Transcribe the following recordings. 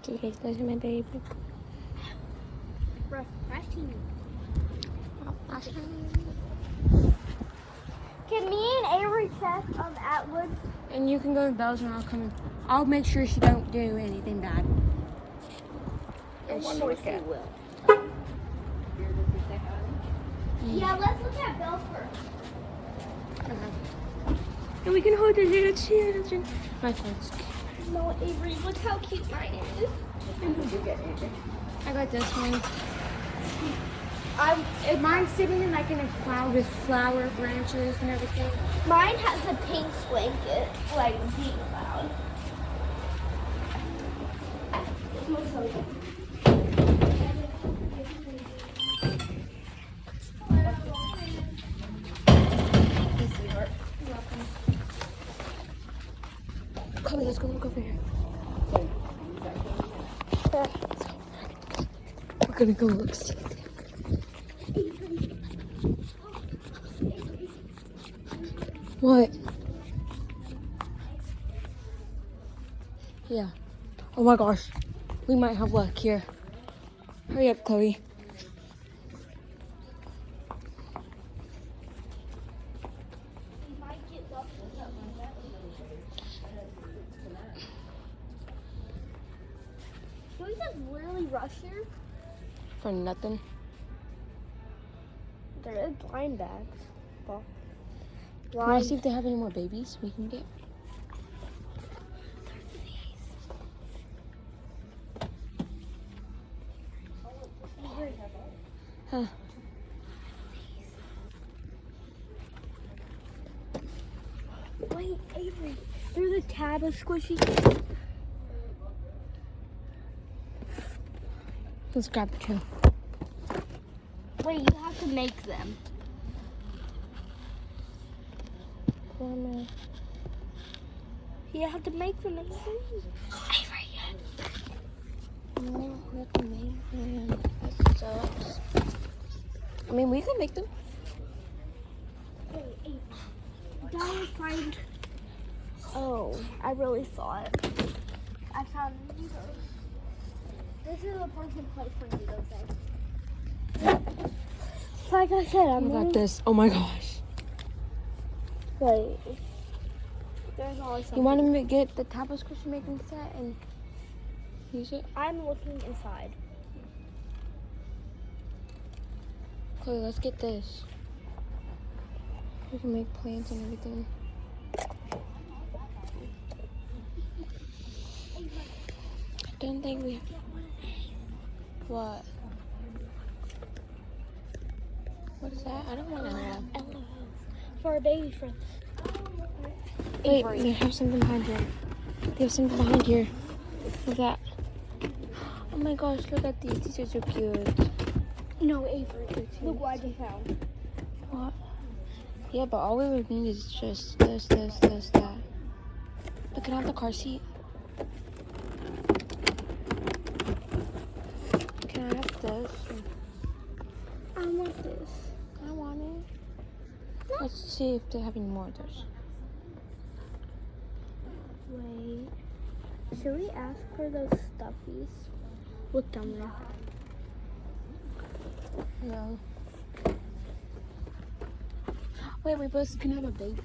Okay, those are my baby. Refreshing. Awesome. Can me and Avery check Atwood? And you can go to Bells and I'll come in. I'll make sure she don't do anything bad. Of course you will. Mm. Yeah, let's look at Belle first. And we can hold her little children. My phone's cute. No, Avery, look how cute mine is. I got this one. Mine's sitting in like in a cloud with flower branches and everything. Mine has a pink blanket, like deep cloud. It smells so good. Chloe, let's go look over here. We're gonna go look. See. What? Yeah. Oh my gosh. We might have luck here. Hurry up, Chloe. Do we just literally rush here? For nothing. There is blind bags. Well, Want to see if they have any more babies we can get? Huh. Wait, Avery, there's a tab of squishy. Let's grab two. Wait, you have to make them. You have to make them. Avery. No, we have to make them. That sucks. I mean, we can make them. Wait, Avery. Find. Oh, I really thought. I found needles. This is a perfect place for needles. Like I said, I'm I got this. Oh my gosh. Wait. There's always something. You want to get the tablet squishy making set and use it? I'm looking inside. Chloe, let's get this. We can make plants and everything. I don't think we have. What? What is that? I don't want to know. For our baby friends. Wait, Avery. they have something behind here. They have something behind here. Look at that. Oh my gosh, look at these. These are so cute. No, Avery. Look what I just found. What? Yeah, but all we would need is just this, that. Look, can I have the car seat? Can I have this? I want this. I want it. Let's see if they have any more of those. Wait. Should we ask for those stuffies? Look down there. No. Wait, we both can have a baby.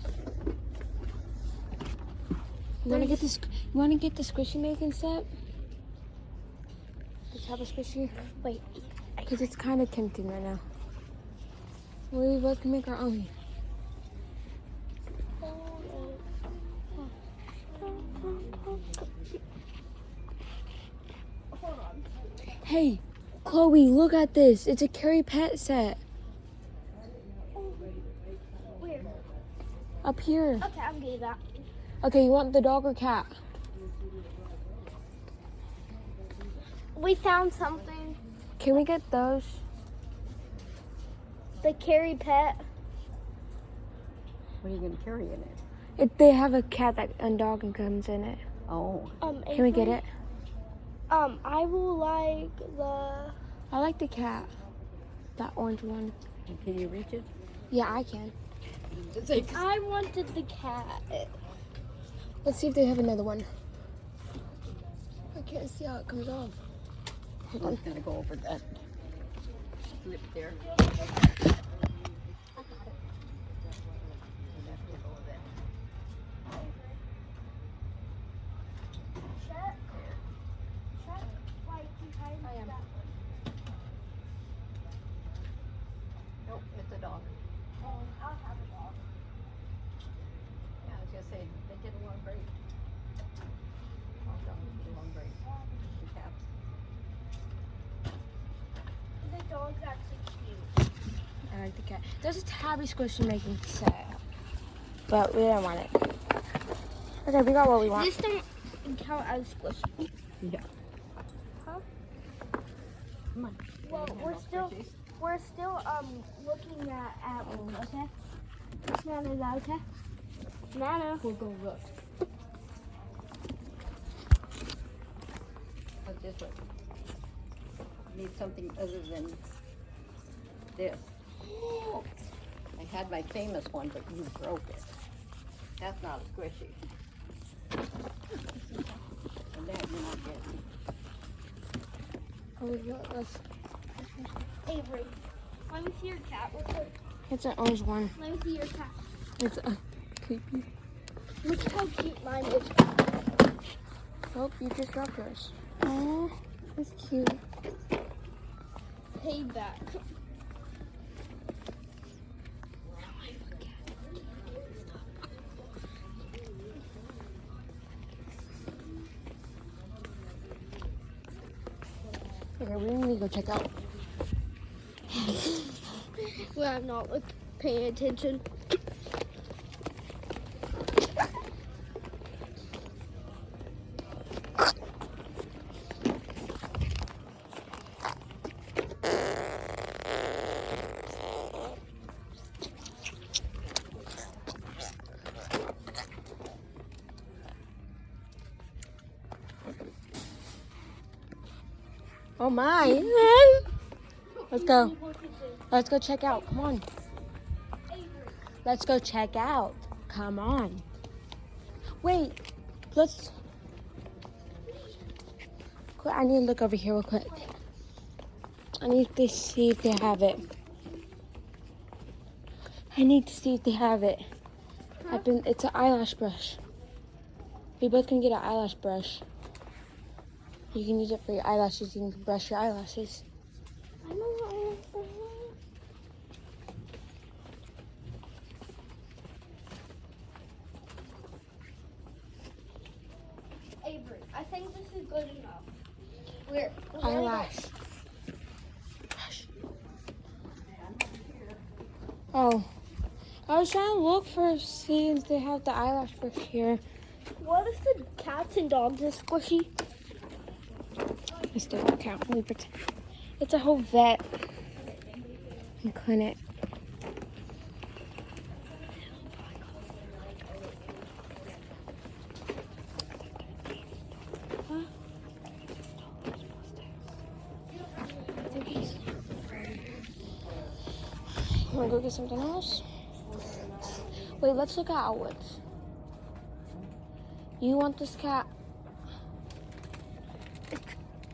You wanna get this? You wanna get the squishy making set? Let's have a squishy. Wait. Because it's kind of tempting right now. We both can make our own. Hold on. Hey, Chloe, look at this. It's a Carrie Pet set. Where? Up here. Okay, I'm getting that. Okay, you want the dog or cat? We found something. Can we get those? The Carrie Pet. What are you going to carry in it? If they have a cat that and dog and comes in it. Oh, Can we get Avery, it? I will like the. I like the cat. That orange one. can you reach it? Yeah, I can. I wanted the cat. Let's see if they have another one. A can't see how it comes off. I'm just gonna go over that lip there. Check. Check. Like behind I am. that. Nope, it's a dog. I'll have a dog. Yeah, I was gonna say, they get along great. All dogs get along great. And cats. The dog's actually cute. I like the cat. There's a tabby squishy making sad. But we don't want it. Okay, we got what we want. This don't count as squishy. Yeah. Huh? Come on. Well, You have we're no still squishies? looking at one, okay? Nana, is that okay? Nana. We'll go look. What's this one? I need something other than this. I had my famous one, but you broke it. That's not a squishy. And that you're not getting. Oh, let's, Avery, let me see your cat real quick. it's an orange one. Let me see your cat. It's creepy. Look how cute mine is. Oh, you just dropped yours. Oh, that's cute. Payback. Okay, we need to go check out. Well, I'm not paying attention. Oh my. Let's go. Let's go check out. Come on. Let's go check out. Come on. Wait. Let's. I need to look over here real quick. I need to see if they have it. I need to see if they have it. It's an eyelash brush. We both can get an eyelash brush. You can use it for your eyelashes. You can brush your eyelashes. I know. Avery, I think this is good enough. We're Eyelash. Brush. Oh. I was trying to look for see if they have the eyelash brush here. What if the cats and dogs are squishy? It's still don't count. We pretend. It's a whole vet and clinic. Huh? You wanna go get something else? Wait, let's look at Outwoods. You want this cat?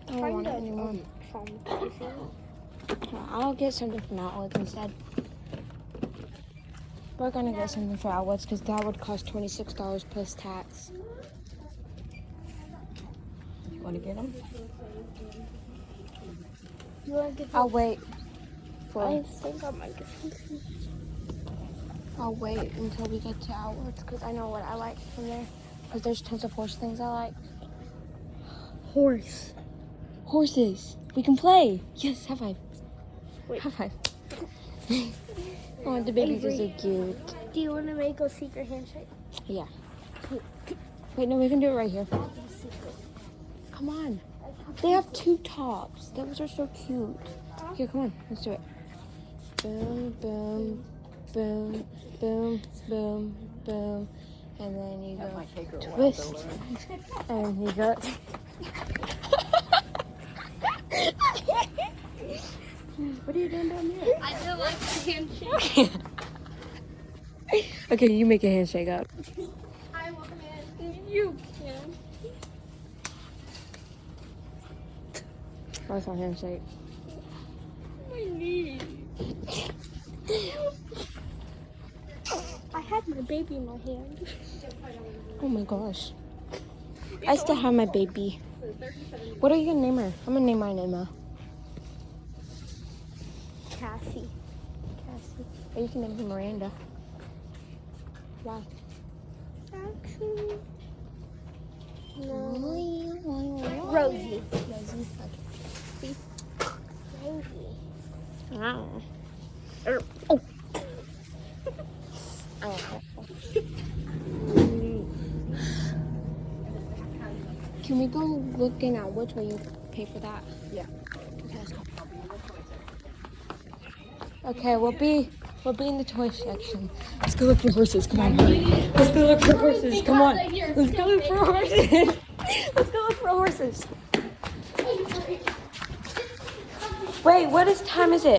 I don't want it anymore. I'll get something from Outwoods instead. We're gonna get something for Outwoods because that would cost $26 plus tax. You want to get them? You want to get I'll wait. I think I might get something. I'll wait until we get to Outwoods because I know what I like from there. Because there's tons of horse things I like. Horse. Horses. We can play. Yes, high five. Wait. High five. Oh, the babies are so cute. Do you want to make a secret handshake? Yeah. Wait, no, we can do it right here. Come on. They have two tops. Those are so cute. Here, come on. Let's do it. Boom, boom, boom, boom, boom, boom. And then you That go might take her a while to twist. learn. And you go. What are you doing down there? I do like the handshake. Okay, you make a handshake up. I want it. You can. That's my handshake. My knee. I had my baby in my hand. Oh my gosh. I still have my baby. What are you gonna name her? I'm gonna name mine Emma. Cassie. Cassie. Or you can name her Miranda. Why? Actually, no. Rosie. Rosie. Rosie. Okay. Rosie. Wow. Oh. Oh. Can we go looking at which way you pay for that? Yeah. Okay, let's go. Okay, we'll be in the toy section. Let's go look for horses. Come on, honey. Let's go look for horses. Come on. Let's go look for horses. Let's go look for horses. Wait, what time is it?